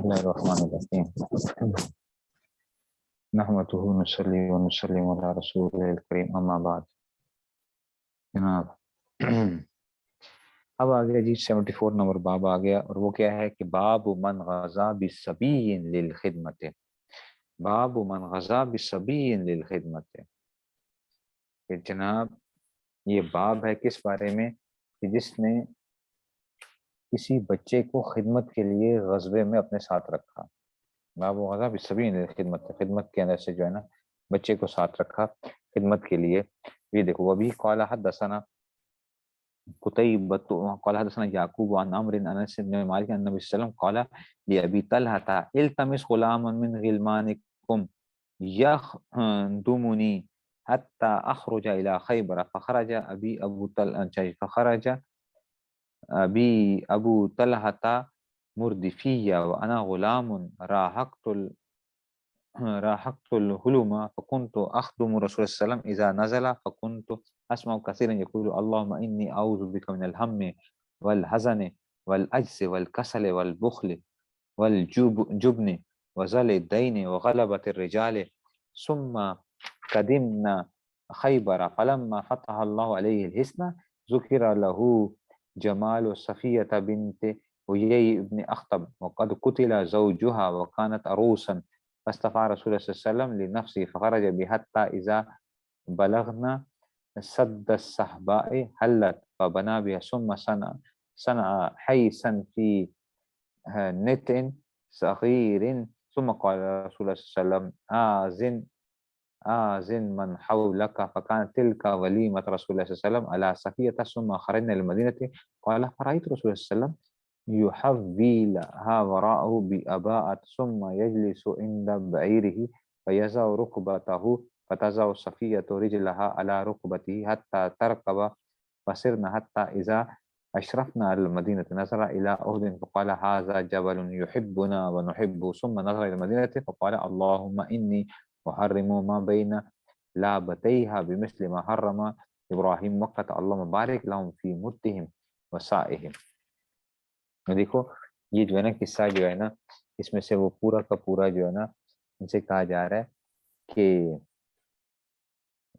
اللہ الرحمن الرحیم نحمدہ ونصلی ونسلم علی رسول الکریم اما بعد۔ جناب اب آ گیا جی 74 نمبر باب آ گیا، اور وہ کیا ہے کہ باب من غزا بصبی للخدمت، باب من غزا بصبی للخدمت، کہ جناب یہ باب ہے کس بارے میں کہ جس نے کسی بچے کو خدمت کے لیے غزوے میں اپنے ساتھ رکھا۔ باب غزا بصبی للخدمت، خدمت کے اندر سے جو ہے نا بچے کو ساتھ رکھا خدمت کے لیے۔ یہ دیکھو وہ بھی قال حدثنا قتيبة قال حدثنا يعقوب عن عمرو عن انس بن مالك عن النبي صلى الله عليه وسلم قال لأبي طلحة التمس غلاما من غلمانكم يخدمني حتى أخرج إلى خيبر، فخرج أبي أبو طلحة مردفيا وأنا غلام راحقت الهلم، فكنت أخدم رسول الله صلى الله عليه وسلم إذا نزل، فكنت أسمع كثيرا يقول اللهم إني أعوذ بك من الهم والحزن والعجز والكسل والبخل والجبن وزل الدين وغلبة الرجال. ثم قدمنا خيبر فلما فتح الله عليه الحسن ذكر له جمال صفية بنت حيي بن أخطب وقد قتل زوجها وكانت عروسا، فاستفى رسول الله صلى الله عليه وسلم لنفسه فخرج به حتى إذا بلغنا سد الصحباء حلت فبنى بها، ثم صنع حيسا في نت صغير، ثم قال رسول الله صلى الله عليه وسلم آذن من حولك، فكانت تلك وليمة رسول الله صلى الله عليه وسلم على صفية. ثم خرجنا للمدينة قال فرأيت رسول الله صلى الله عليه وسلم يحوي لها وراءه بأباءة، ثم يجلس عند بعيره فيزع ركبته فتزع صفية رجلها على ركبته حتى تركب، فسرنا حتى إذا أشرفنا على المدينة نظر إلى أحد فقال هذا جبل يحبنا ونحبه، ثم نظر إلى المدينة فقال اللهم إني أحرم ما بين لابتيها بمثل ما حرم إبراهيم مكة، اللهم بارك لهم في مدهم وسائهم۔ دیکھو یہ جو ہے نا قصہ جو ہے نا اس میں سے وہ پورا کا پورا جو ہے نا ان سے کہا جا رہا ہے کہ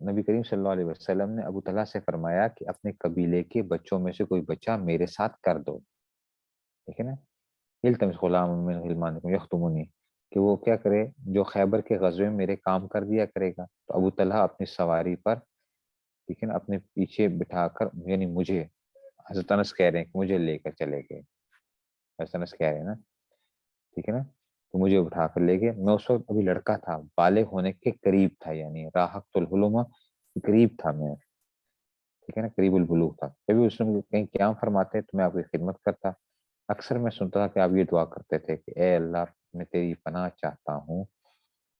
نبی کریم صلی اللہ علیہ وسلم نے ابو طلحہ سے فرمایا کہ اپنے قبیلے کے بچوں میں سے کوئی بچہ میرے ساتھ کر دو، ٹھیک ہے نا، التمس غلام من غلمانکم یخدمنی، کہ وہ کیا کرے جو خیبر کے غزوے میں میرے کام کر دیا کرے گا۔ تو ابو طلحہ اپنی سواری پر ٹھیک ہے نا اپنے پیچھے بٹھا کر، یعنی مجھے، حضرت انس کہہ رہے ہیں کہ مجھے لے کر چلے گئے، حضرت انس کہہ رہے ہیں نا ٹھیک ہے نا، تو مجھے اٹھا کر لے گئے۔ میں اس وقت ابھی لڑکا تھا، بالغ ہونے کے قریب تھا، یعنی راحقت الحلم قریب تھا میں، ٹھیک ہے نا، قریب البلوغ تھا۔ کبھی اس میں کہیں قیام فرماتے تو میں آپ کی خدمت کرتا۔ اکثر میں سنتا تھا کہ آپ یہ دعا کرتے تھے کہ اے اللہ میں تیری پناہ چاہتا ہوں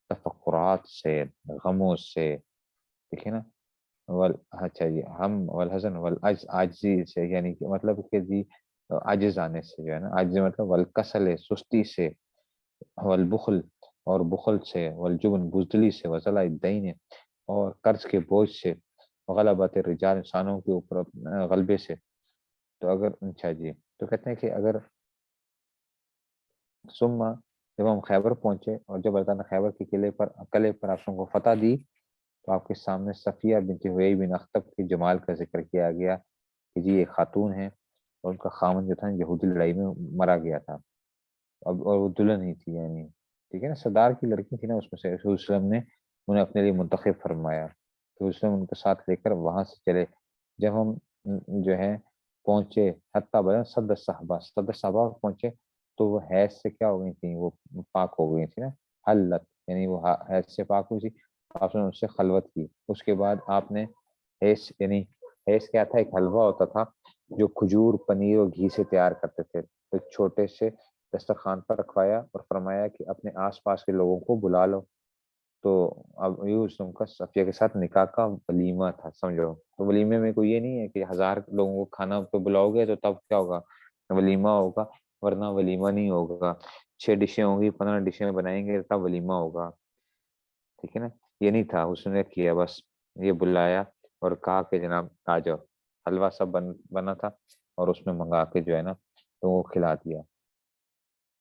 تفکرات سے، غموں سے، ٹھیک ہے نا، اچھا جی ہم والحزن والعجز، عاجزی سے، یعنی کہ مطلب کہ جی عاجز آنے سے جو ہے نا، عاجز مطلب والکسل سستی سے، والبخل اور بخل سے، والجبن بزدلی سے، وزلہ الدین اور قرض کے بوجھ سے، غلبت الرجال انسانوں کے اوپر غلبے سے۔ تو اگر اچھا جی تو کہتے ہیں کہ اگر ثم جب ہم خیبر پہنچے اور جب اللہ نے خیبر کے قلعے پر آپ کو فتح دی تو آپ کے سامنے صفیہ بنت حیی بن اخطب کے جمال کا ذکر کیا گیا کہ جی ایک خاتون ہے اور ان کا خامن جو تھا یہودی لڑائی میں مارا گیا تھا، اور وہ دلہن ہی تھی، یعنی ٹھیک ہے نا سردار کی لڑکی تھی نا، اس میں سے رسول وسلم نے انہیں اپنے لیے منتخب فرمایا، تو وسلم ان کے ساتھ لے کر وہاں سے چلے۔ جب ہم جو ہے پہنچے حتیٰ بدن صد صحابہ پہنچے تو وہ حیض سے کیا ہو گئی تھیں، وہ پاک ہو گئی تھی نا، حلت یعنی وہ حیض سے پاک ہوئی تھی، آپ نے ان سے خلوت کی۔ اس کے بعد آپ نے حیض، یعنی حیض کیا تھا، ایک حلوہ ہوتا تھا جو کھجور پنیر اور گھی سے تیار کرتے تھے، تو ایک چھوٹے سے دسترخوان پر رکھوایا اور فرمایا کہ اپنے آس پاس کے لوگوں کو بلا لو۔ تو اب یہ اس کا صفیہ کے ساتھ نکاح کا ولیمہ تھا، سمجھو۔ تو ولیمے میں کوئی یہ نہیں ہے کہ 1000 لوگوں کو کھانا پہ بلاؤ گے تو تب کیا ہوگا، ولیمہ ہوگا، ورنہ ولیمہ نہیں ہوگا۔ 6 ڈشیں ہوں گی، 15 ڈشیں بنائیں گے تب ولیمہ ہوگا، ٹھیک ہے نا۔ یہ نہیں تھا، اس نے کیا بس یہ بلایا اور کہا کہ جناب آ جاؤ، حلوہ سب بنا تھا اور اس میں منگا کے جو ہے نا تو وہ کھلا دیا۔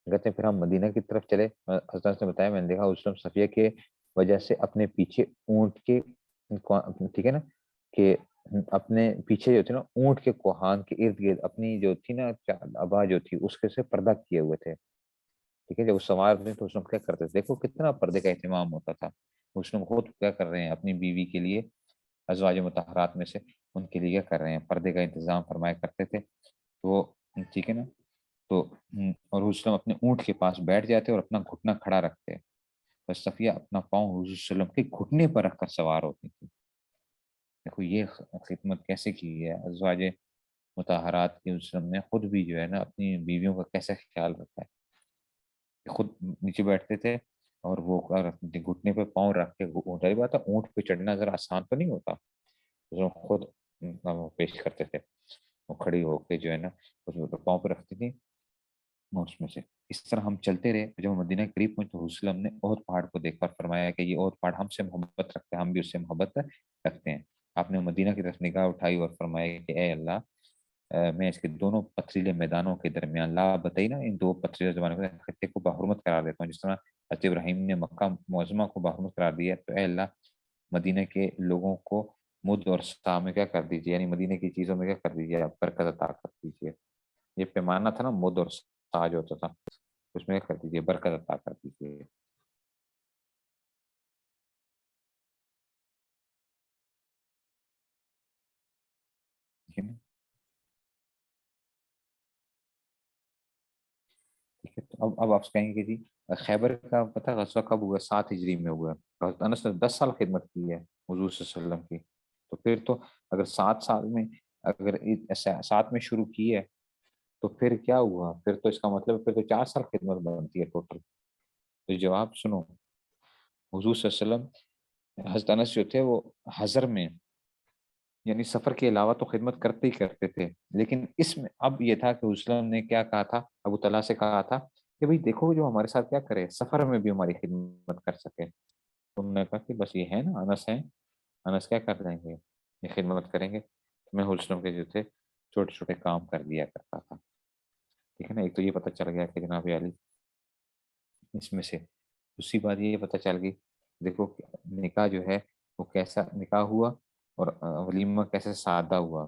کہتے ہیں پھر ہم مدینہ کی طرف چلے. حضرت نے بتایا میں نے دیکھا اسلم صفیہ کے وجہ سے اپنے پیچھے اونٹ کے ٹھیک ہے نا کہ اپنے پیچھے جو تھے نا اونٹ کے کوہان کے ارد گرد اپنی جو تھی نا ابا جو تھی اس کے سے پردہ کیے ہوئے تھے. ٹھیک ہے جب وہ سوار تھے تو اسلم کیا کرتے تھے, دیکھو کتنا پردے کا اہتمام ہوتا تھا. اسلم خود کیا کر رہے ہیں اپنی بیوی کے لیے, ازواج مطہرات میں سے ان کے لیے کیا کر رہے ہیں پردے کا انتظام فرمایا کرتے تھے. تو ٹھیک ہے نا, تو اور اسلم اپنے اونٹ کے پاس بیٹھ جاتے اور اپنا گھٹنا کھڑا رکھتے, بس صفیہ اپنا پاؤں حضور صلی اللہ علیہ وسلم کے گھٹنے پر رکھ کر سوار ہوتی تھی. دیکھو یہ خدمت کیسے کی ہے ازواج مطہرات کی. وسلم نے خود بھی جو ہے نا اپنی بیویوں کا کیسا خیال رکھا ہے, کہ خود نیچے بیٹھتے تھے اور وہ گھٹنے پہ پاؤں رکھ کے, ظاہر بات ہے اونٹ پہ چڑھنا ذرا آسان تو نہیں ہوتا, خود پیش کرتے تھے, وہ کھڑی ہو کے جو ہے نا اس پاؤں پہ رکھتی تھی. اس میں سے اس طرح ہم چلتے رہے, جب مدینہ قریب پہنچے تو وسلم نے احد پہاڑ کو دیکھ کر فرمایا کہ یہ احد پہاڑ ہم سے محبت رکھتے ہیں, ہم بھی اس سے محبت رکھتے ہیں. آپ نے مدینہ کی طرف نگاہ اٹھائی اور فرمایا کہ اے اللہ میں اس کے دونوں پتھریلے میدانوں کے درمیان لا بتائی نا ان دو پتھریلے زمانوں کے خطے کو بحرمت قرار دیتا ہوں, جس طرح حضرت ابراہیم نے مکہ معظمہ کو بحرمت قرار دیا. تو اے اللہ مدینہ کے لوگوں کو مد اور سا میں کیا کر دیجیے, یعنی مدینہ کی چیزوں میں کیا کر دیجیے, آپ برکت عطا کر دیجیے. یہ پیمانہ تھا نا مد اور سا جو ہوتا تھا, اس میں کیا کر دیجیے برکت عطا کر دیجیے. ٹھیک ہے نا, ٹھیک ہے. تو اب آپ کہیں گے جی خیبر کا پتہ غزوہ کب ہوا؟ 7 ہجری میں ہوا. حضرت انس نے 10 سال خدمت کی ہے حضور صلی اللہ علیہ وسلم کی. تو پھر تو اگر 7 سال میں اگر 7 میں شروع کی ہے تو پھر کیا ہوا, پھر تو اس کا مطلب پھر تو 4 سال خدمت بنتی ہے ٹوٹل. تو جواب سنو, حضور صلی اللہ علیہ وسلم حضرت انس جو تھے وہ حضر میں یعنی سفر کے علاوہ تو خدمت کرتے ہی کرتے تھے, لیکن اس میں اب یہ تھا کہ اسلم نے کیا کہا تھا, ابو طلحہ سے کہا تھا کہ بھئی دیکھو جو ہمارے ساتھ کیا کرے, سفر میں بھی ہماری خدمت کر سکے. تم نے کہا کہ بس یہ ہے نا انس ہیں, انس کیا کر دیں گے, یہ خدمت کریں گے. میں حسنوں کے جو تھے چھوٹے چھوٹے کام کر دیا کرتا تھا. ٹھیک ہے نا, ایک تو یہ پتہ چل گیا کہ جناب علی اس میں سے. دوسری بات یہ پتہ چل گئی دیکھو نکاح جو ہے وہ کیسا نکاح ہوا اور ولیمہ کیسے سادہ ہوا.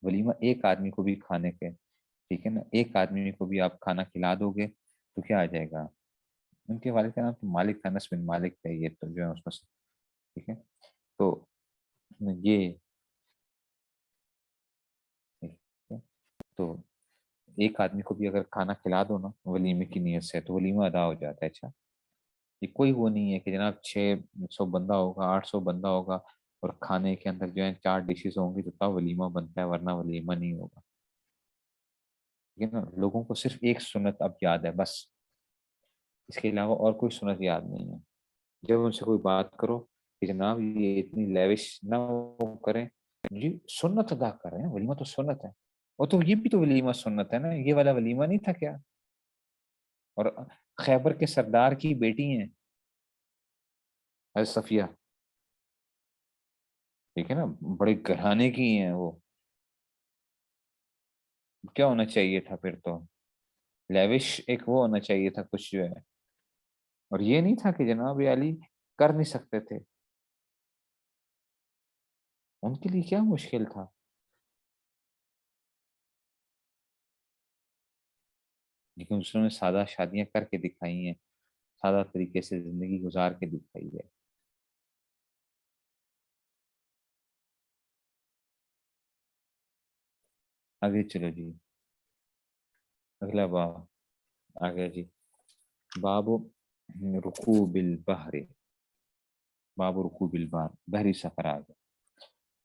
ولیمہ ایک آدمی کو بھی کھانے کے, ٹھیک ہے نا, ایک آدمی کو بھی آپ کھانا کھلا دو گے تو کیا آ جائے گا, ان کے والد کا نام تو مالک تھا, انس بن مالک تھا, یہ تو جو ہے اس میں سے. ٹھیک ہے, تو یہ تو ایک آدمی کو بھی اگر کھانا کھلا دو نا ولیمے کی نیت سے تو ولیمہ ادا ہو جاتا ہے. اچھا یہ کوئی وہ نہیں ہے کہ جناب 600 بندہ ہوگا 800 بندہ ہوگا اور کھانے کے اندر جو ہے 4 ڈشز ہوں گی تو تب ولیمہ بنتا ہے, ورنہ ولیمہ نہیں ہوگا. ٹھیک ہے نا, لوگوں کو صرف ایک سنت اب یاد ہے بس, اس کے علاوہ اور کوئی سنت یاد نہیں ہے. جب ان سے کوئی بات کرو کہ جناب یہ اتنی لیوش نہ کریں, جی سنت ادا کر رہے ہیں, ولیمہ تو سنت ہے. اور تو یہ بھی تو ولیمہ سنت ہے نا, یہ والا ولیمہ نہیں تھا کیا؟ اور خیبر کے سردار کی بیٹی ہیں حضرت صفیہ, ٹھیک ہے نا, بڑے گھرانے کی ہیں وہ. کیا ہونا چاہیے تھا پھر تو لیوش ایک وہ ہونا چاہیے تھا کچھ جو ہے, اور یہ نہیں تھا کہ جناب علی کر نہیں سکتے تھے, ان کے لیے کیا مشکل تھا. لیکن اس نے سادہ شادیاں کر کے دکھائی ہیں, سادہ طریقے سے زندگی گزار کے دکھائی ہے. آگے چلو جی, اگلا باب آگے جی, باب رکوب البحر, باب رکوب البحر, بحری سفر آگے.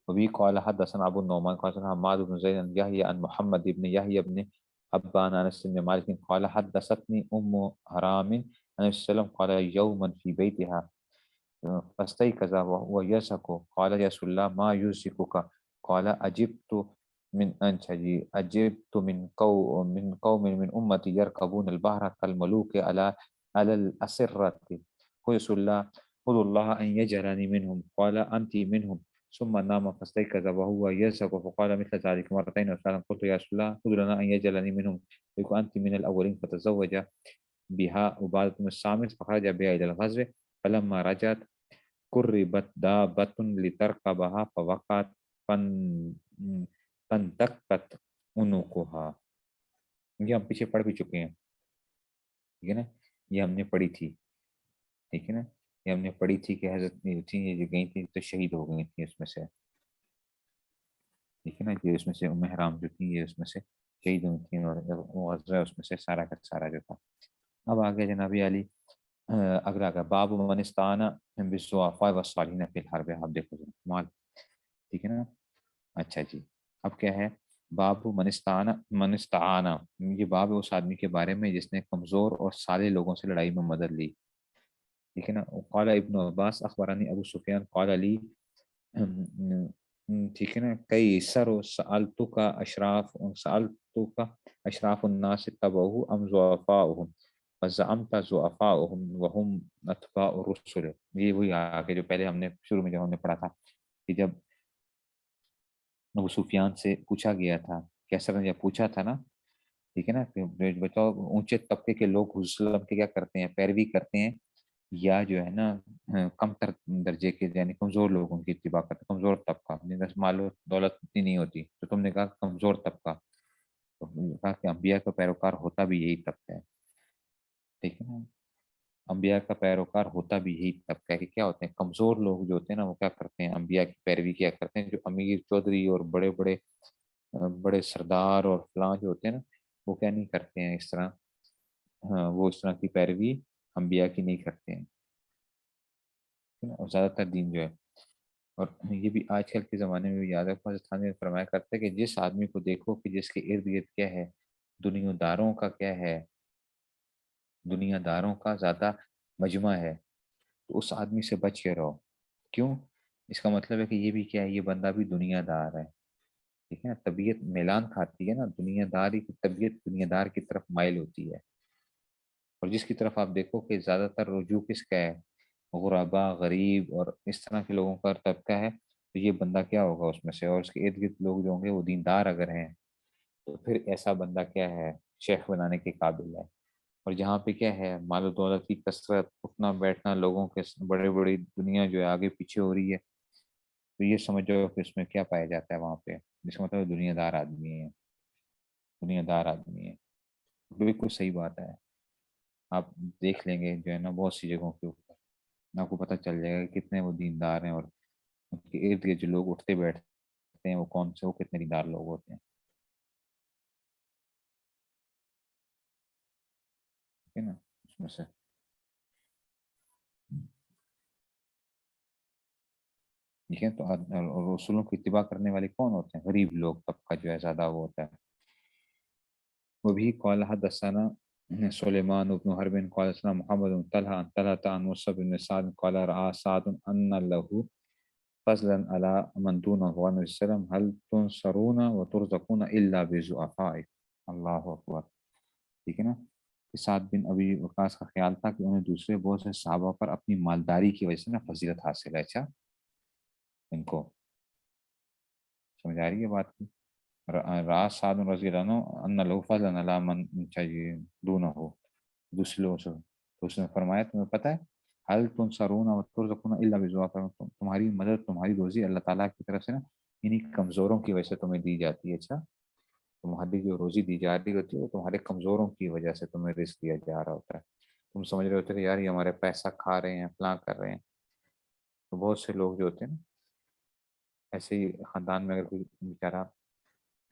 وبه قال حدثنا ابو النعمان قال حدثنا حماد بن زيد عن يحيى عن محمد بن يحيى بن حبان عن انس بن مالك قال حدثتني ام حرام عن النبي صلى الله عليه وسلم قال يوما في بيتها فاستيقظ وهو يزهق قال يا رسول الله ما يزهقك قال اجبت من انشجي اجبت من قوم من امتي يركبون البحر كالملوك على الاسره قل رسول الله قل الله ان يجعلني منهم قال انت منهم ثم نام فاستيقظ وهو يزهق فقال مثل ذلك مرتين وثلاثا قلت يا رسول الله خذ لنا ان يجعلني منهم فيكون أنت من الأولين. فتزوج بها عبادة بن الصامت فخرج بها إلى الغزو. فلما رجعت قربت دابة لتركبها فوقعت فانتقت عنقها. یہ ہم پیچھے پڑھ بھی چکے ہیں، ٹھیک ہے نا، یہ ہم نے پڑھی تھی، ٹھیک ہے نا، یہ ہم نے پڑھی تھی کہ حضرت تھی یہ جو گئی تھی تو شہید ہو گئی تھی اس میں سے، ٹھیک ہے نا، کہ اس میں سے ام حرام جو تھی یہ اس میں سے شہید ہوئی تھیں، اور غزوہ اس میں سے سارا کا سارا جو تھا۔ اب آگے جناب علی اگلا کا باب من استعان بالضعفاء والصالحین فی الحرب، آپ دیکھو کمال، ٹھیک ہے نا۔ اچھا جی، اب کیا ہے، باب من استعان، یہ باب اس آدمی کے بارے میں جس نے کمزور اور صالح لوگوں سے لڑائی میں مدد لی، ٹھیک ہے نا۔ قال ابن عباس اخبرانی ابو سفیان قال علی، ٹھیک ہے نا، کئی سر سألتک اشراف الناس تبعه ام ضعفاؤهم فزعمت ضعفاؤهم وهم اتباع الرسل، یہ وہی آگے جو پہلے ہم نے شروع میں جو ہم نے پڑھا تھا کہ جب ابو سفیان سے پوچھا گیا تھا، کیسر نے جب پوچھا تھا نا، ٹھیک ہے نا، کہ بتاؤ اونچے طبقے کے لوگ حضور صلی اللہ علیہ وسلم کے کیا کرتے ہیں، پیروی کرتے ہیں، یا جو ہے نا کم تر درجے کے یعنی کمزور لوگوں کی اتباع کرتے، کمزور طبقہ، بس مال و دولت اتنی نہیں ہوتی، تو تم نے کہا کمزور طبقہ، تو کہا کہ انبیاء کا پیروکار ہوتا بھی یہی طبقہ ہے، ٹھیک ہے نا، انبیاء کا پیروکار ہوتا بھی یہی طبقہ ہے، کہ کیا ہوتے ہیں کمزور لوگ جو ہوتے ہیں نا، وہ کیا کرتے ہیں، انبیاء کی پیروی کیا کرتے ہیں، جو امیر چودھری اور بڑے بڑے بڑے سردار اور فلاں جو ہوتے ہیں نا، وہ کیا نہیں کرتے ہیں اس طرح، ہاں وہ اس طرح کی پیروی انبیاء کی نہیں کرتے ہیں، اور زیادہ تر دین جو ہے، اور یہ بھی آج کل کے زمانے میں بھی یاد رکھو، حضرت خان نے فرمایا کرتے ہیں کہ جس آدمی کو دیکھو کہ جس کے ارد گرد کیا ہے، دنیا داروں کا کیا ہے، دنیا داروں کا زیادہ مجمع ہے، تو اس آدمی سے بچ کے رہو، کیوں، اس کا مطلب ہے کہ یہ بھی کیا ہے، یہ بندہ بھی دنیا دار ہے، ٹھیک ہے نا، طبیعت میلان کھاتی ہے نا، دنیا داری کی طبیعت دنیا دار کی طرف مائل ہوتی ہے، اور جس کی طرف آپ دیکھو کہ زیادہ تر رجوع کس کا ہے، غربا، غریب اور اس طرح کے لوگوں کا طبقہ ہے، تو یہ بندہ کیا ہوگا اس میں سے، اور اس کے ارد گرد لوگ جو ہوں گے وہ دیندار اگر ہیں، تو پھر ایسا بندہ کیا ہے، شیخ بنانے کے قابل ہے، اور جہاں پہ کیا ہے مال و دولت کی کثرت، اٹھنا بیٹھنا، لوگوں کے بڑے بڑی دنیا جو ہے آگے پیچھے ہو رہی ہے، تو یہ سمجھو کہ اس میں کیا پایا جاتا ہے وہاں پہ، جس کا مطلب دنیا دار آدمی ہے، دنیا دار آدمی ہے، بالکل صحیح بات ہے، آپ دیکھ لیں گے جو ہے نا بہت سی جگہوں کے اوپر آپ کو پتہ چل جائے گا کہ کتنے وہ دیندار ہیں، اور ان کے ارد گرد جو لوگ اٹھتے بیٹھتے ہیں وہ کون سے، وہ کتنے دیندار لوگ ہوتے ہیں، ٹھیک ہے نا، اس میں سے ٹھیک ہے، تو رسولوں کی اتباع کرنے والے کون ہوتے ہیں، غریب لوگ طبقہ جو ہے زیادہ وہ ہوتا ہے۔ وہ بھی قال حدثنا سلیمان بن حرب قال حدثنا محمد بن طلحہ عن طلحة عن موسى بن سعد قال رأى سعد أن له فضلا على من دونه وعن السلام هل تنصرون وترزقون إلا بضعفائكم، اللہ اکبر، ٹھیک ہے نا، کہ سعد بن ابی وقاص کا خیال تھا کہ انہیں دوسرے بہت سے صحابہ پر اپنی مالداری کی وجہ سے نا فضیلت حاصل ہے، اچھا ان کو سمجھ آ رہی ہے بات کی، راز سعد رضی اللہ عنہ ان له فضلا علی من چاہیے دونہ ہو، دوسرے لوگوں سے، تو اس نے فرمایا تمہیں پتہ ہے حل تنصرون و ترزقون الا بضعفائکم، تمہاری مدد تمہاری روزی اللہ تعالیٰ کی طرف سے نا انہی کمزوروں کی وجہ سے تمہیں دی جاتی ہے، اچھا تمہاری جو روزی دی جا رہی ہوتی ہے وہ تمہارے کمزوروں کی وجہ سے تمہیں رزق دیا جا رہا ہوتا ہے، تم سمجھ رہے ہوتے کہ یار یہ ہمارے پیسہ کھا رہے ہیں فلاں کر رہے ہیں، تو بہت سے لوگ جو ہوتے ہیں نا ایسے ہی خاندان میں اگر کوئی بیچارہ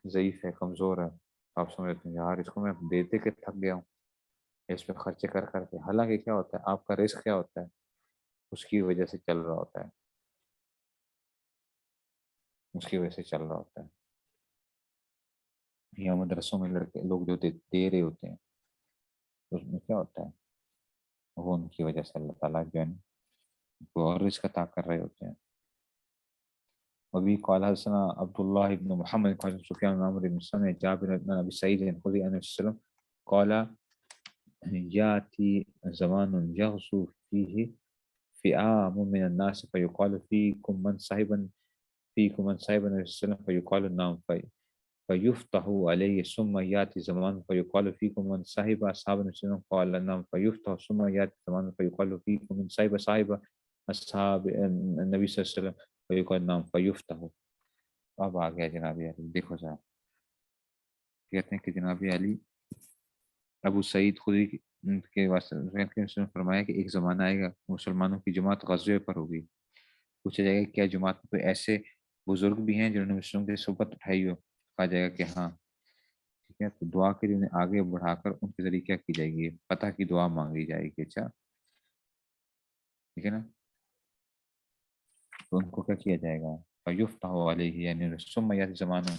ضعیف ہے کمزور ہے، تو آپ سمجھ رہتے ہیں یار اس کو میں دیتے کہ تھک گیا ہوں اس پہ خرچے کر کر کے، حالانکہ کیا ہوتا ہے آپ کا رزق کیا ہوتا ہے اس کی وجہ سے چل رہا ہوتا ہے، اس کی وجہ سے چل رہا ہوتا ہے، یا مدرسوں میں لڑکے لوگ جو دے رہے ہوتے ہیں تو اس میں کیا ہوتا ہے وہ ان کی وجہ سے اللہ تعالیٰ جو ہے نا کو اور رزق عطا کر رہے ہوتے ہیں۔ وبه قال حدثنا عبد الله بن محمد قال سفيان بن عمرو بن سمع جابر بن ابي سعيد الخدري عن السلام قال ياتي زمان يغزو فيه فئام من الناس فيقال فيكم من صاحب النبي صلى الله عليه وسلم فيقال نعم فیفتح علیہ ثم یاتی زمان فیقال فیکم من صاحب اصحاب النبی قال نعم فیفتح ثم یاتی زمان فیقال فیکم من صاحب اصحاب النبی صلی اللہ علیہ وسلم فیقال نعم فیفتح. اب آ گیا جناب علی، دیکھو ذرا، کہتے ہیں کہ جناب علی ابو سعید خدری کے واسطے فرمایا کہ ایک زمانہ آئے گا مسلمانوں کی جماعت غزوے پر ہوگی. پوچھا جائے گا کیا جماعت میں کوئی ایسے بزرگ بھی ہیں جنہوں نے مسلموں کی صحبت اٹھائی ہو؟ کہا جائے گا کہ ہاں. ٹھیک ہے، تو دعا کے لیے انہیں آگے بڑھا کر ان کے ذریعے کیا کی جائے گی؟ فتح کی دعا مانگی جائے گی. اچھا ٹھیک ہے نا، تو ان کو کیا کیا جائے گا؟ فیفتح علیہ یعنی ثم یاتی زمانہ،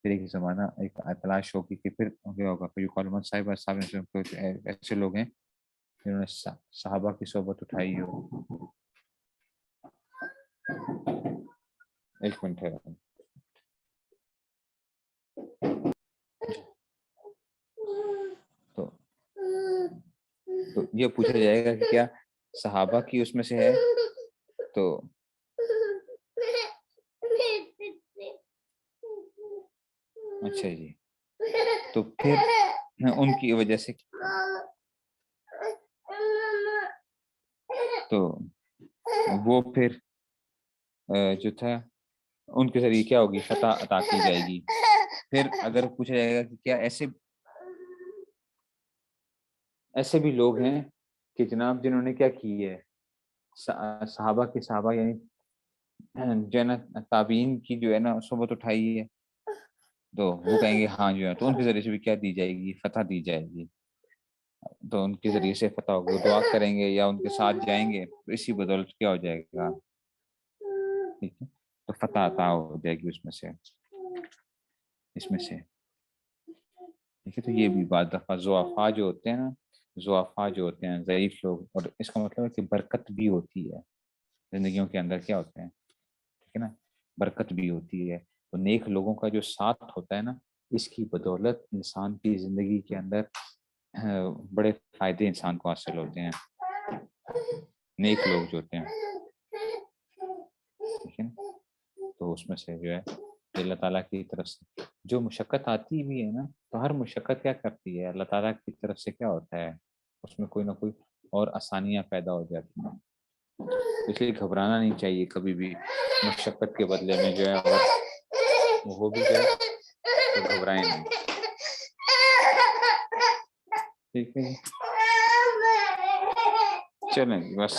پھر ایک زمانہ ایک تلاش ہوگی کہ پھر کیا ہوگا. فیقال من صاحب صاحب ایسے لوگ ہیں جنہوں نے صحابہ کی صحبت اٹھائی ہو. ایک منٹ ہے. تو یہ پوچھا جائے گا کہ کیا صحابہ کی اس میں سے ہے؟ تو اچھا جی، تو پھر ان کی وجہ سے تو وہ پھر جو تھا ان کے ذریعے کیا ہوگی؟ فتح عطا کی جائے گی. پھر اگر پوچھا جائے گا کہ کیا ایسے بھی لوگ ہیں کہ جناب جنہوں نے کیا کی ہے، صحابہ کے صحابہ یعنی جو ہے نا تابعین کی جو ہے نا صحبت اٹھائی ہے، تو وہ کہیں گے ہاں جو ہے، تو ان کے ذریعے سے بھی کیا دی جائے گی؟ فتح دی جائے گی. تو ان کے ذریعے سے فتح ہوگی، دعا کریں گے یا ان کے ساتھ جائیں گے تو اسی بدولت کیا ہو جائے گا. ٹھیک ہے، تو فتح عطا ہو جائے گی اس میں سے. ٹھیک ہے، تو یہ بھی بعض دفعہ ضعفاء جو ہوتے ہیں نا، ضعفاء جو ہوتے ہیں ضعیف لوگ، اور اس کا مطلب ہے کہ برکت بھی ہوتی ہے زندگیوں کے اندر. کیا ہوتے ہیں؟ ٹھیک ہے نا، برکت بھی ہوتی ہے. تو نیک لوگوں کا جو ساتھ ہوتا ہے نا، اس کی بدولت انسان کی زندگی کے اندر بڑے فائدے انسان کو حاصل ہوتے ہیں. نیک لوگ جو ہوتے ہیں، ٹھیک ہے نا، تو اس میں سے جو ہے اللہ تعالیٰ کی طرف سے جو مشقت آتی بھی ہے نا، تو ہر مشقت کیا کرتی ہے؟ اللہ تعالیٰ کی طرف سے کیا ہوتا ہے، اس میں کوئی نہ کوئی اور آسانیاں پیدا ہو جاتی ہیں. اس لیے گھبرانا نہیں چاہیے کبھی بھی. مشقت کے بدلے میں جو ہے اگر وہ بھی جو ہے تو گھبرائیں نہیں. ٹھیک ہے، چلیں بس.